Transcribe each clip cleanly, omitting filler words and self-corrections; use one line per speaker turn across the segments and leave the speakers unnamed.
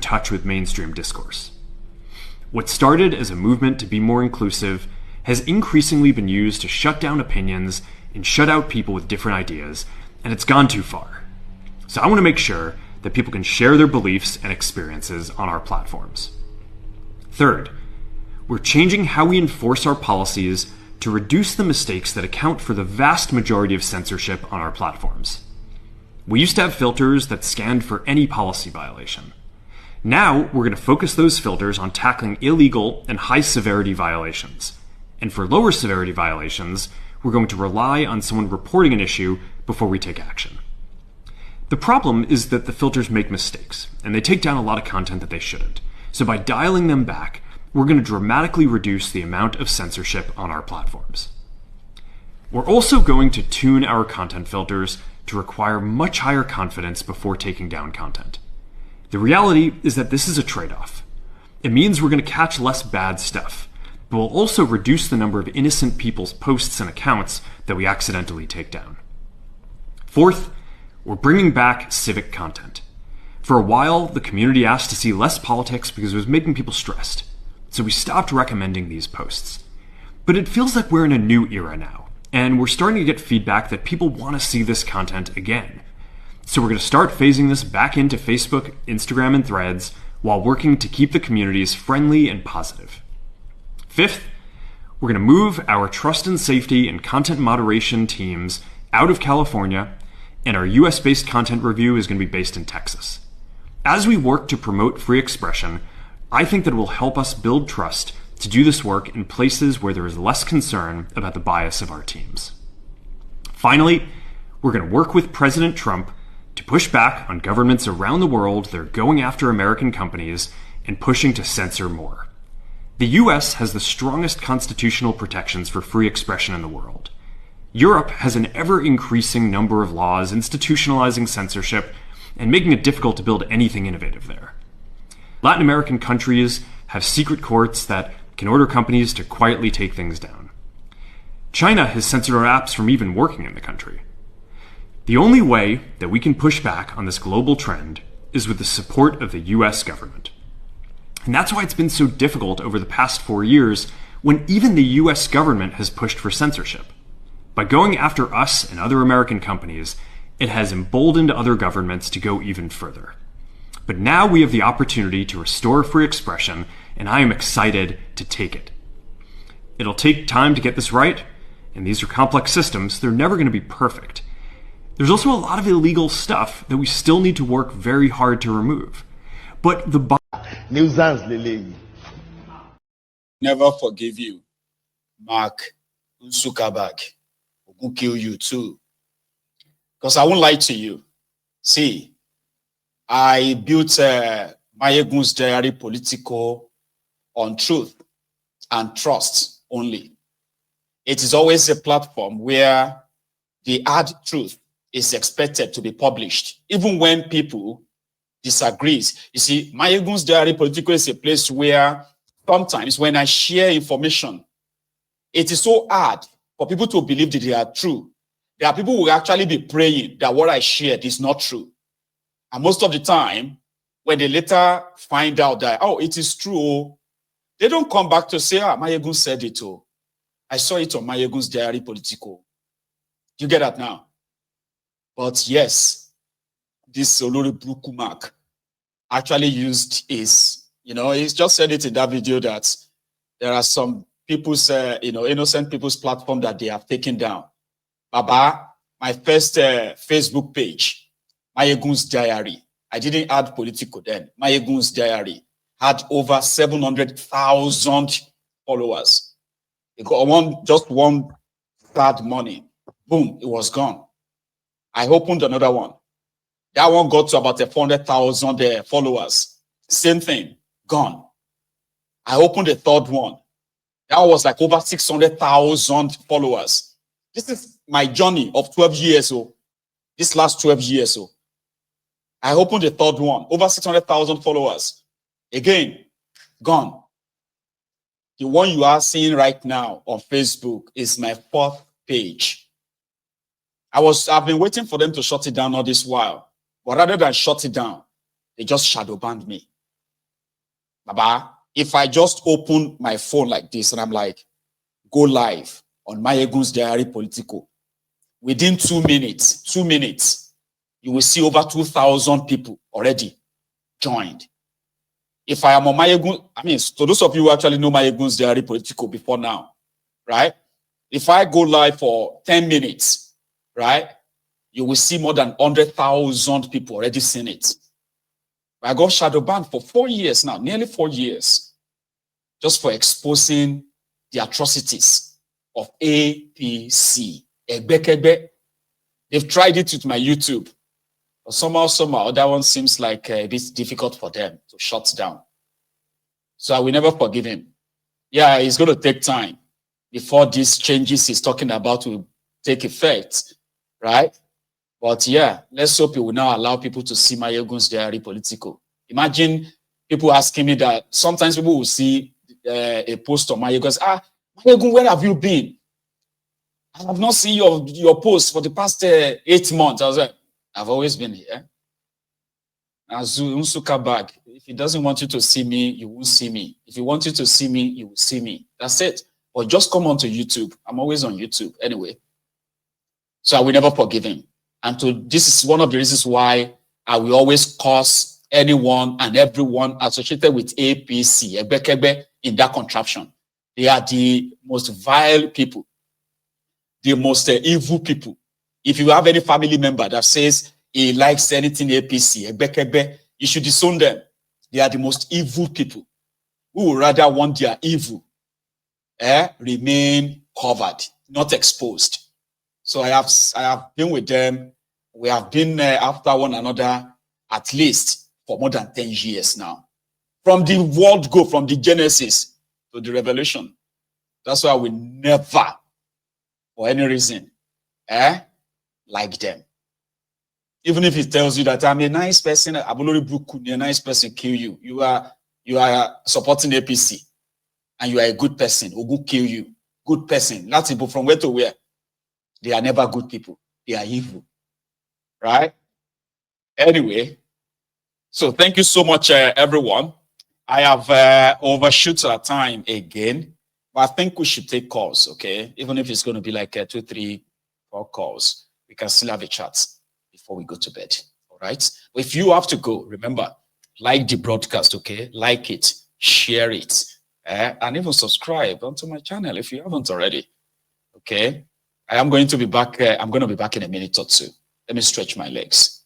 of touch with mainstream discourse. What started as a movement to be more inclusive has increasingly been used to shut down opinions and shut out people with different ideas, and it's gone too far. So I want to make sure that people can share their beliefs and experiences on our platforms. Third, we're changing how we enforce our policies to reduce the mistakes that account for the vast majority of censorship on our platforms. We used to have filters that scanned for any policy violation. Now, we're going to focus those filters on tackling illegal and high-severity violations. And for lower severity violations, we're going to rely on someone reporting an issue before we take action. The problem is that the filters make mistakes, and they take down a lot of content that they shouldn't. So by dialing them back, we're going to dramatically reduce the amount of censorship on our platforms. We're also going to tune our content filters to require much higher confidence before taking down content. The reality is that this is a trade-off. It means we're going to catch less bad stuff, but we'll also reduce the number of innocent people's posts and accounts that we accidentally take down. Fourth, we're bringing back civic content. For a while, the community asked to see less politics because it was making people stressed, so we stopped recommending these posts. But it feels like we're in a new era now, and we're starting to get feedback that people want to see this content again. So we're going to start phasing this back into Facebook, Instagram, and Threads while working to keep the communities friendly and positive. Fifth, we're going to move our trust and safety and content moderation teams out of California, and our US-based content review is going to be based in Texas. As we work to promote free expression, I think that it will help us build trust to do this work in places where there is less concern about the bias of our teams. Finally, we're going to work with President Trump to push back on governments around the world that are going after American companies and pushing to censor more. The US has the strongest constitutional protections for free expression in the world. Europe has an ever-increasing number of laws institutionalizing censorship and making it difficult to build anything innovative there. Latin American countries have secret courts that can order companies to quietly take things down. China has censored our apps from even working in the country. The only way that we can push back on this global trend is with the support of the US government. And that's why it's been so difficult over the past 4 years when even the US government has pushed for censorship. By going after us and other American companies, it has emboldened other governments to go even further. But now we have the opportunity to restore free expression, and I am excited to take it. It'll take time to get this right, and these are complex systems. They're never going to be perfect. There's also a lot of illegal stuff that we still need to work very hard to remove. But the
never forgive you, Mark Zuckerberg. Who kill you too? Because I won't lie to you. See, I built Mayegun's Diary Politico on truth and trust only. It is always a platform where the hard truth is expected to be published, even when people disagree. You see, Mayegun's Diary Politico is a place where sometimes when I share information, it is so hard for people to believe that they are true. There are people who will actually be praying that what I shared is not true. And most of the time, when they later find out that, oh, it is true, they don't come back to say, Mayegun said it. Oh, I saw it on Mayegun's Diary Politico. You get that now? But yes, this Olori Bruku Mark actually used his, he's just said it in that video that there are some people's, innocent people's platform that they have taken down. Baba, my first Facebook page, Mayegun's Diary. I didn't add Politico then. Mayegun's Diary had over 700,000 followers. It got just one sad money. Boom, it was gone. I opened another one. That one got to about 400,000 followers. Same thing, gone. I opened a third one. That was like over 600,000 followers. This is my journey of 12 years old. This last 12 years old. I opened a third one, over 600,000 followers. Again, gone. The one you are seeing right now on Facebook is my fourth page. I've been waiting for them to shut it down all this while. But rather than shut it down, they just shadow banned me. Baba, if I just open my phone like this and I'm like, go live on Mayegun's Diary Politico, within 2 minutes, you will see over 2,000 people already joined. If I am on Mayegun, I mean, so those of you who actually know Mayegun's Diary Politico before now, right? If I go live for 10 minutes, right, you will see more than 100,000 people already seen it. I got shadow banned for 4 years now, nearly 4 years, just for exposing the atrocities of APC. They've tried it with my YouTube, but somehow that one seems like a bit difficult for them to shut down. So I will never forgive him. Yeah, it's going to take time before these changes he's talking about will take effect, right? But yeah, let's hope he will now allow people to see Mayegun's Diary Politico. Imagine people asking me that. Sometimes people will see a post on Mayegun, Mayegun, where have you been? I have not seen your post for the past 8 months. I was like, I've always been here. Bag. If he doesn't want you to see me, you won't see me. If he wants you to see me, you will see me. That's it. But just come on to YouTube. I'm always on YouTube anyway. So I will never forgive him. And this is one of the reasons why I will always curse anyone and everyone associated with APC, Ebekebe, in that contraption. They are the most vile people, the most evil people. If you have any family member that says he likes anything APC, Ebekebe, you should disown them. They are the most evil people who would rather want their evil remain covered, not exposed. So I have been with them. We have been after one another at least for more than 10 years now. From the world go, from the Genesis to the Revelation. That's why we never, for any reason, like them. Even if he tells you that I'm a nice person, Abulori Buku, a nice person, kill you. You are supporting APC, and you are a good person. Ogu kill you. Good person. Not people from where to where. They are never good people. They are evil. Right? Anyway, so thank you so much, everyone. I have overshoot our time again, but I think we should take calls, okay? Even if it's going to be like 2, 3, 4 calls, we can still have a chat before we go to bed, all right? If you have to go, remember, like the broadcast, okay? Like it, share it, and even subscribe onto my channel if you haven't already, okay? I am going to be back. I'm going to be back in a minute or two. Let me stretch my legs.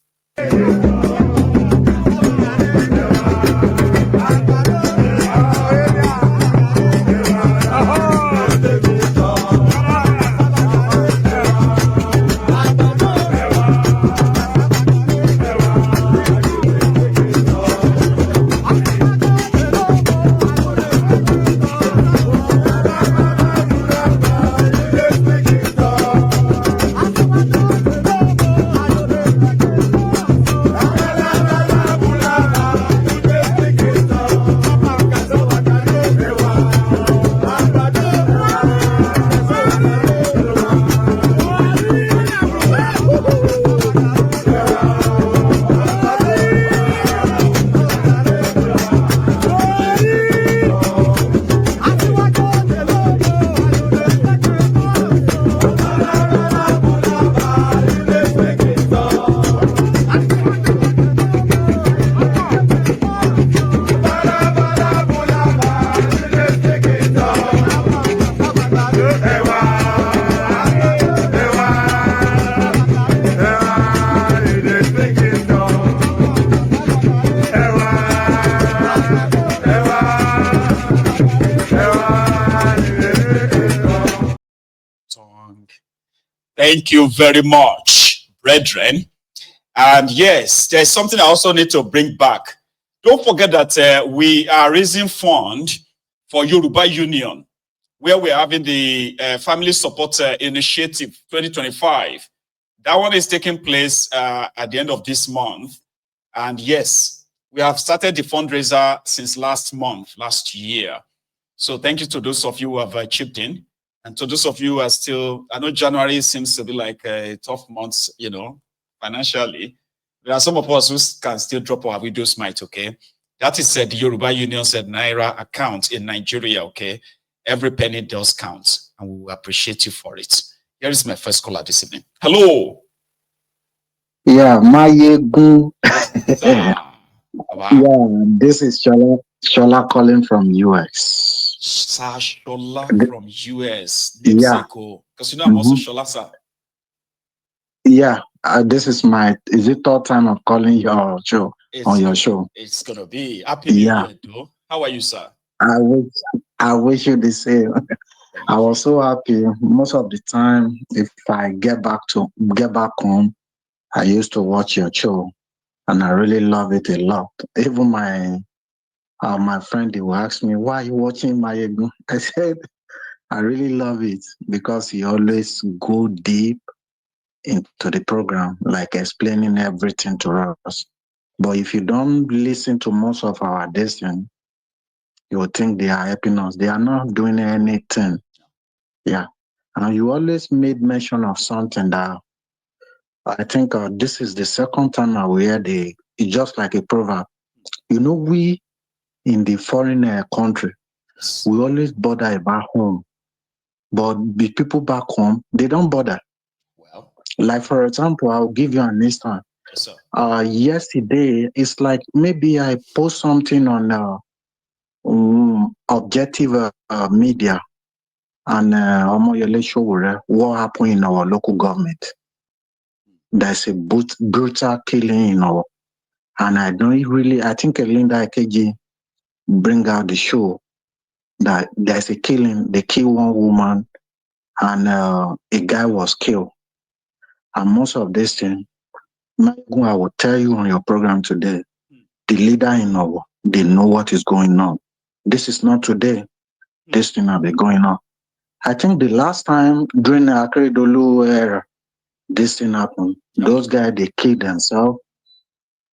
Thank you very much, brethren. And yes, there's something I also need to bring back. Don't forget that we are raising fund for Yoruba Union, where we're having the Family Support Initiative 2025. That one is taking place at the end of this month. And yes, we have started the fundraiser since last year. So thank you to those of you who have chipped in. And to those of you who are still, I know January seems to be like a tough month, you know, financially. There are some of us who can still drop our videos, okay? That is said, the Yoruba Union said Naira account in Nigeria, okay? Every penny does count, and we will appreciate you for it. Here is my first caller this evening. Hello.
Yeah, Mayegun.
Wow.
Yeah, this is Shola calling from US.
Sir Shola from US.
Yeah.
Because you know I'm also Shola, sir.
Yeah, this is the third time of calling your show your show.
It's gonna be happy New Year, though. How are you, sir?
I wish you the same. I was so happy. Most of the time, if I get back home, I used to watch your show, and I really love it a lot. Even my friend, he will ask me, "Why are you watching Mayegun?" I said, "I really love it because he always go deep into the program, like explaining everything to us. But if you don't listen to most of our destiny, you will think they are helping us. They are not doing anything. Yeah. And you always made mention of something that I think this is the second time I will hear it's just like a proverb. You know, we in the foreign country, we always bother about home. But the people back home, they don't bother.
Well,
like, for example, I'll give you an instance.
Yes, sir.
Yesterday, it's like maybe I post something on objective media and Omoyele Showore, what happened in our local government. There's a brutal killing in our, and I think Linda Akeji bring out the show that there's a killing, they kill one woman and a guy was killed. And most of this thing, I will tell you on your program today, the leader in our, they know what is going on. This is not today. This thing have been going on. I think the last time during the Akeredolu era, this thing happened. Those guys, they killed themselves.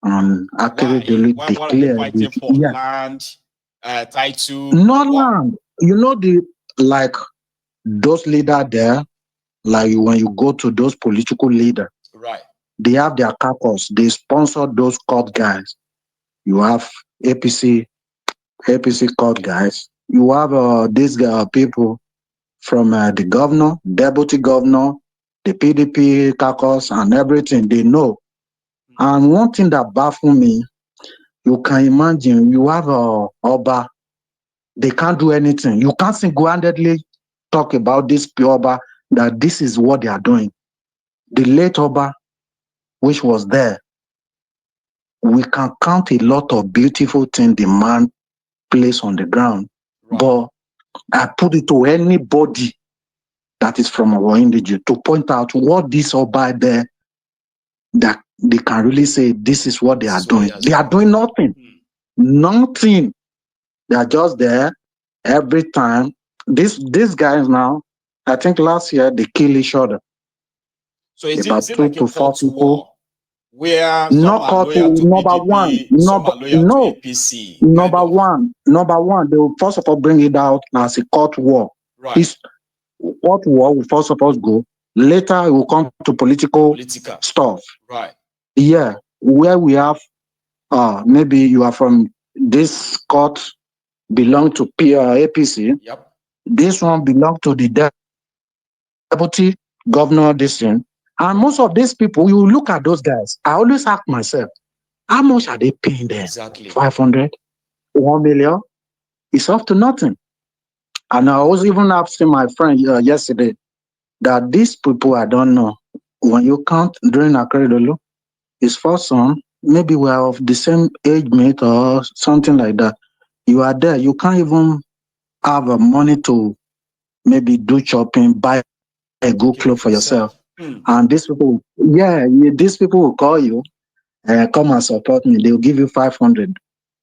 And Akeredolu
Why are they fighting for land, title?
No land. You know, like those leaders there, like when you go to those political leaders,
right?
They have their caucus. They sponsor those court guys. You have APC court guys. You have these people from the governor, deputy governor, the PDP caucus, and everything. They know. And one thing that baffles me, you can imagine you have a Oba. They can't do anything. You can't single-handedly talk about this Oba that this is what they are doing. The late Oba, which was there, we can count a lot of beautiful things the man placed on the ground. Right. But I put it to anybody that is from our indigenous to point out what this Oba there, that they can really say this is what they are doing. They are doing nothing. Nothing. They are just there every time. These guys now, I think last year they kill each other.
So is it like a cult war? Where
not cult war. Number one, number one, they will first of all bring it out as a cult war.
Right.
Cult war will first of all go. Later, it will come to political stuff.
Right.
Yeah, where we have, maybe you are from this court, belong to APC.
Yep.
This one belong to the deputy governor. This thing. And most of these people, you look at those guys, I always ask myself, how much are they paying them?
Exactly.
500, 1 million? It's up to nothing. And I was even asking my friend yesterday that these people, I don't know, when you count during Akeredolu, his first son, maybe we are of the same age mate or something like that. You are there, you can't even have money to maybe do shopping, buy a good clothes for yourself. And these people, these people will call you, come and support me. They'll give you 500.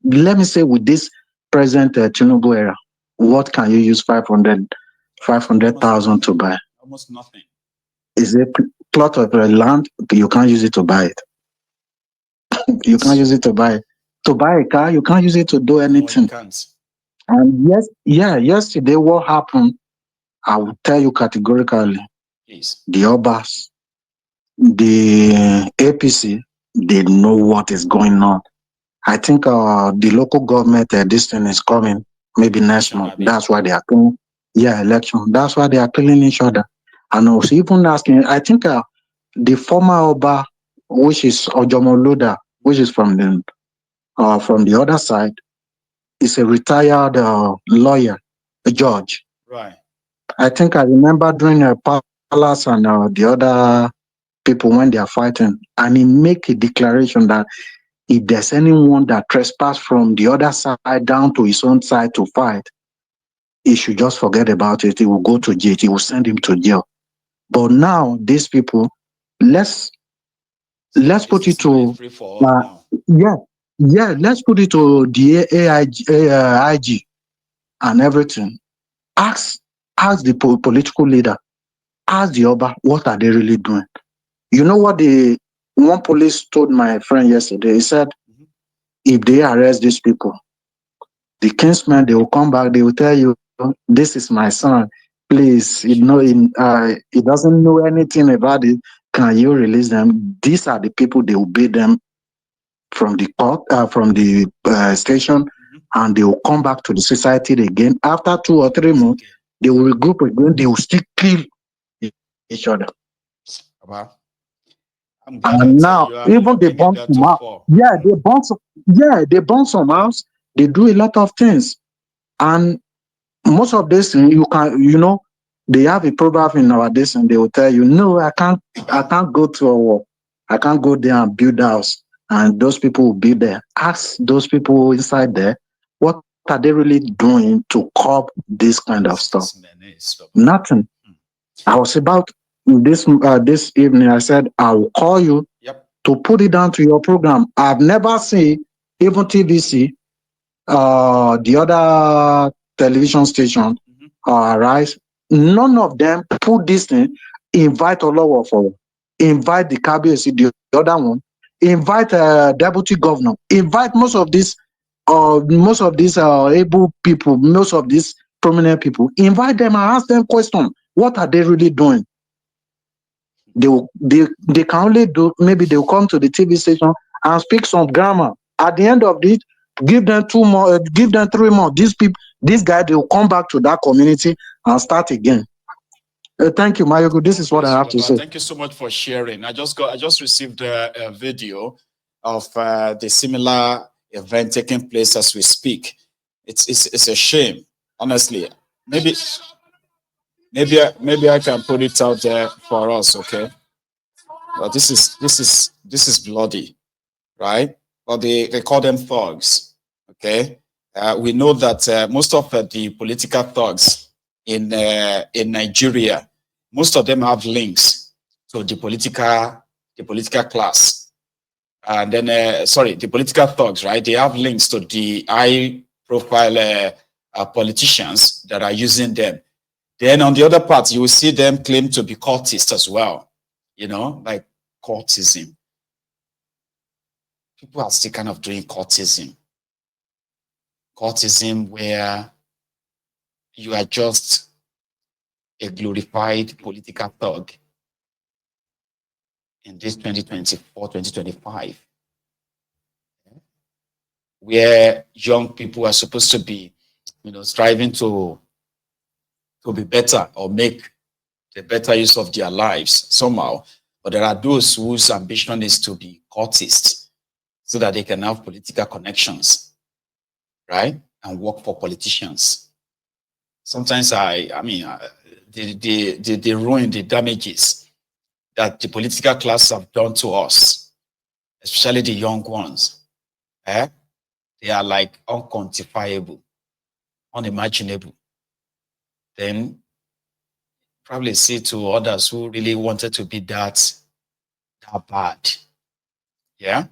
Let me say, with this present Tinubu era, what can you use 500,000 to buy?
Almost nothing.
Is a plot of land? You can't use it to buy it. You can't use it to buy it. To buy a car, you can't use it to do anything.
No, you can't.
And yesterday, what happened? I will tell you categorically.
Please.
The Obas, the APC, they know what is going on. I think the local government this thing is coming maybe next month. That's why they are killing. Yeah, election. That's why they are killing each other. And I was even asking. I think the former Oba, which is Ojomoluda, which is from the other side, is a retired lawyer, a judge.
Right.
I think I remember during Palace and the other people when they are fighting, and he make a declaration that if there's anyone that trespass from the other side down to his own side to fight, he should just forget about it. He will go to jail. He will send him to jail. But now these people, let's put it to let's put it to the IG and everything. Ask the political leader, ask the Oba, what are they really doing? You know what the one police told my friend yesterday? He said, if they arrest these people, the kinsmen, they will come back, they will tell you, this is my son. Please, he doesn't know anything about it. Can you release them? These are the people, they will obey them from the court, from the station, and they will come back to the society again. After 2 or 3 months, they will regroup again, they will still kill each other.
Wow.
And now, even they bomb some house. They bomb some house. They do a lot of things. And most of this, you can, they have a proverb in our days, and they will tell you, no, I can't go to a war. I can't go there and build a house. And those people will be there. Ask those people inside there, what are they really doing to curb this kind of stuff? Nothing. I was about this evening, I said, I will call you to put it down to your program. I've never seen, even TVC, the other television station, Rise, none of them put this thing, invite Olowo for, invite the KBC, the other one, invite deputy governor, invite most of these able people, most of these prominent people, invite them and ask them questions. What are they really doing? They can only do, maybe they'll come to the TV station and speak some grammar. At the end of it, give them 2 more, give them 3 more. These guys, they'll come back to that community and start again. Thank you, Mayogu. This is what I have to say.
Thank you so much for sharing. I just received a video of the similar event taking place as we speak. It's a shame, honestly. Maybe I can put it out there for us, okay? But this is bloody, right? But they call them thugs, okay? We know that most of the political thugs in Nigeria, most of them have links to the political class, and then the political thugs, right? They have links to the high-profile politicians that are using them. Then on the other part, you will see them claim to be cultists as well, like cultism. People are still kind of doing cultism. Cultism where you are just a glorified political thug in this 2024, 2025, where young people are supposed to be, striving to be better or make the better use of their lives somehow. But there are those whose ambition is to be cultists so that they can have political connections, right? And work for politicians. Sometimes they ruin the damages that the political class have done to us, especially the young ones. They are like unquantifiable, unimaginable. Then probably see to others who really wanted to be that bad. Yeah?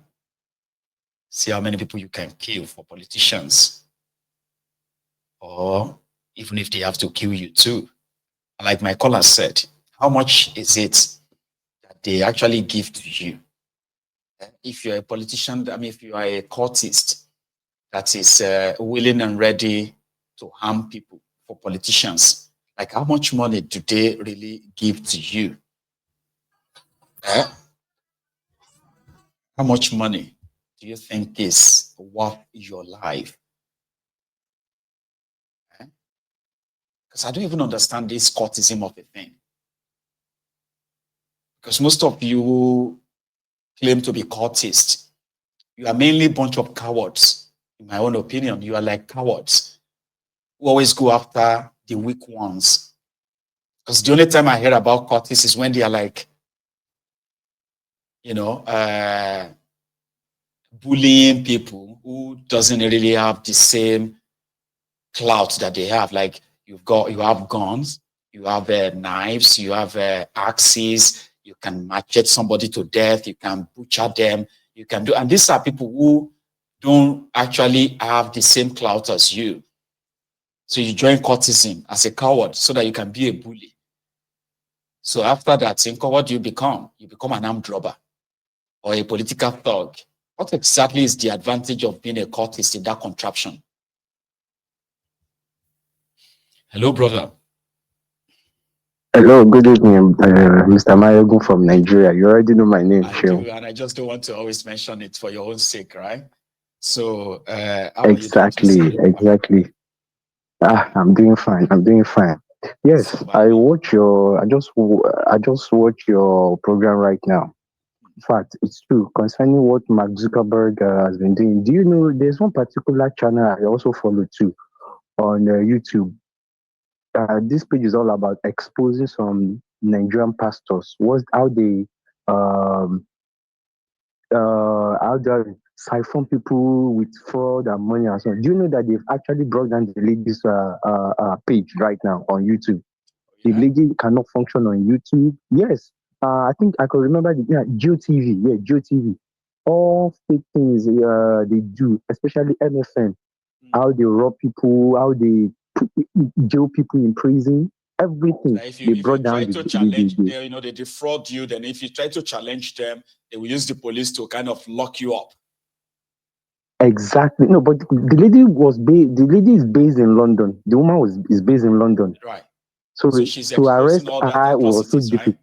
See how many people you can kill for politicians. Or even if they have to kill you too. Like my caller said, how much is it that they actually give to you? If you're a politician, if you are a cultist that is willing and ready to harm people for politicians, like how much money do they really give to you? How much money do you think is worth your life? Because I don't even understand this courtism of a thing. Because most of you claim to be courtists. You are mainly a bunch of cowards. In my own opinion, you are like cowards who always go after the weak ones. Because the only time I hear about courtists is when they are like, bullying people who doesn't really have the same clout that they have. Like you have guns, you have knives, you have axes, you can machete somebody to death, you can butcher them, you can do, and these are people who don't actually have the same clout as you. So you join courtesan as a coward so that you can be a bully. So after that, what do you become? You become an armed robber or a political thug. What exactly is the advantage of being a courtist in that contraption? Hello, brother.
Hello, good evening, Mr. Mayogun from Nigeria. You already know my name,
I do, and I just don't want to always mention it for your own sake, right? So,
exactly. I'm doing fine. Yes, I just watch your program right now. In fact, it's true concerning what Mark Zuckerberg has been doing. Do you know there's one particular channel I also follow too on YouTube? This page is all about exposing some Nigerian pastors. Um, how they siphon people with fraud and money and so on. Do you know that they've actually brought down the lady's page right now on YouTube? The lady cannot function on YouTube. Yes. I think I can remember GeoTV. Yeah, GeoTV. All fake things they do, especially MFN. How they rob people, how they jail people in prison, everything. They brought down
to challenge, they defraud you. Then if you try to challenge them, they will use the police to kind of lock you up.
Exactly. No, but the lady is based in London. The woman is based in London.
Right.
So
she's
to arrest her was so difficult.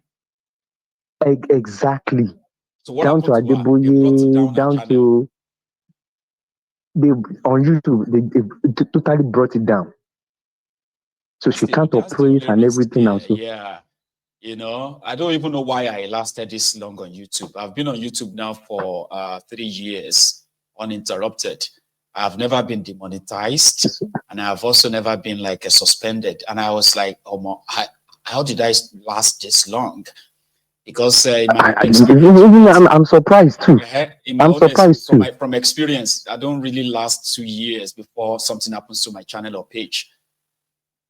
Right? Exactly.
So
down to Adeboye, down to they on YouTube, they totally brought it down. So she can't operate and everything else.
Yeah. I don't even know why I lasted this long on YouTube. I've been on YouTube now for 3 years uninterrupted. I've never been demonetized, and I've also never been like suspended. And I was like, oh, how did I last this long? Because
I'm surprised too.
From experience, I don't really last 2 years before something happens to my channel or page.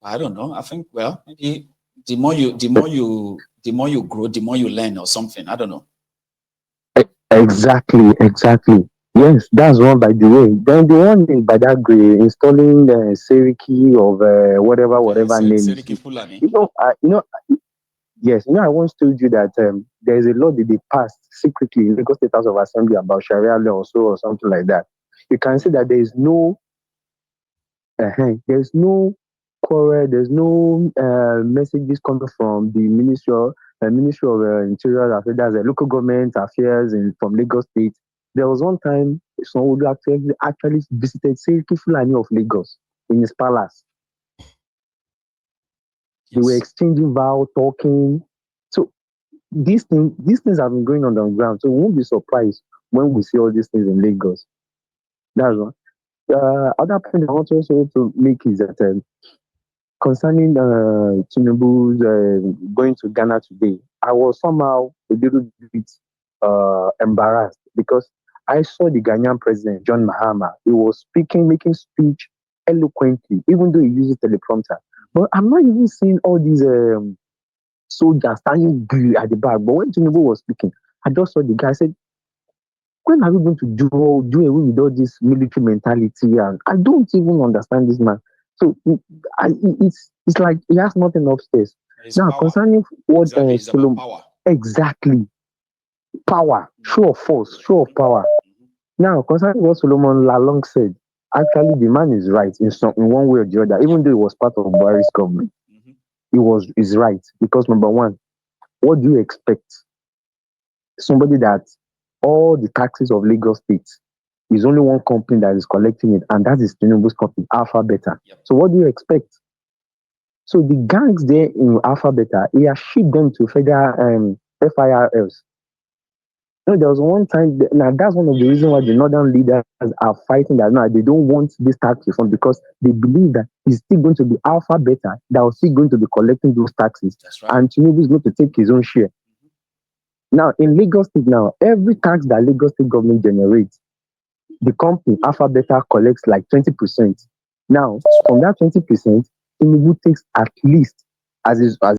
I don't know. I think maybe the more you grow, the more you learn or something. I don't know.
Exactly. Yes, that's one by the way. Then the one in Badagry installing Seriki of whatever name.
Seriki Fulani.
Yes, I once told you that there is a law that they passed secretly in Lagos State House of Assembly about Sharia law or something like that. You can see that there is no quarrel, there's no messages coming from the Ministry of Interior Affairs, that's the local government affairs from Lagos State. There was one time someone actually visited Seriki Fulani of Lagos in his palace. They were exchanging vows, talking. So these things have been going on the ground. So we won't be surprised when we see all these things in Lagos. That's one. Other point I want also to make is that concerning Tinubu's going to Ghana today, I was somehow a little bit embarrassed because I saw the Ghanaian president, John Mahama. He was making speech eloquently, even though he uses teleprompter. But I'm not even seeing all these soldiers standing at the back. But when Tinubu was speaking, I just saw the guy. I said, when are we going to do away with all this military mentality? And I don't even understand this man. So it's like he has nothing upstairs. Now, concerning what
power.
Exactly. Power. Show of force, show of power. Now, concerning what Solomon Lalong said, actually the man is right in one way or the other, even though he was part of Buhari's government. Is right. Because number one, what do you expect? Somebody that all the taxes of Lagos State
It's only one company that is collecting it, and that is Tinubu's company, Alpha Beta.
Yep.
So what do you expect? So the gangs there in Alpha Beta, he has shipped them to federal FIRLs. No, there was one time. Now that's one of the reasons why the northern leaders are fighting that now they don't want this tax reform, because they believe that it's still going to be Alpha Beta that are still going to be collecting those taxes,
That's right.
and Tinubu is going to take his own share. Now in Lagos State, now every tax that Lagos State government generates, the company Alpha Beta collects like 20%. Now from that 20%, Tinubu takes at least as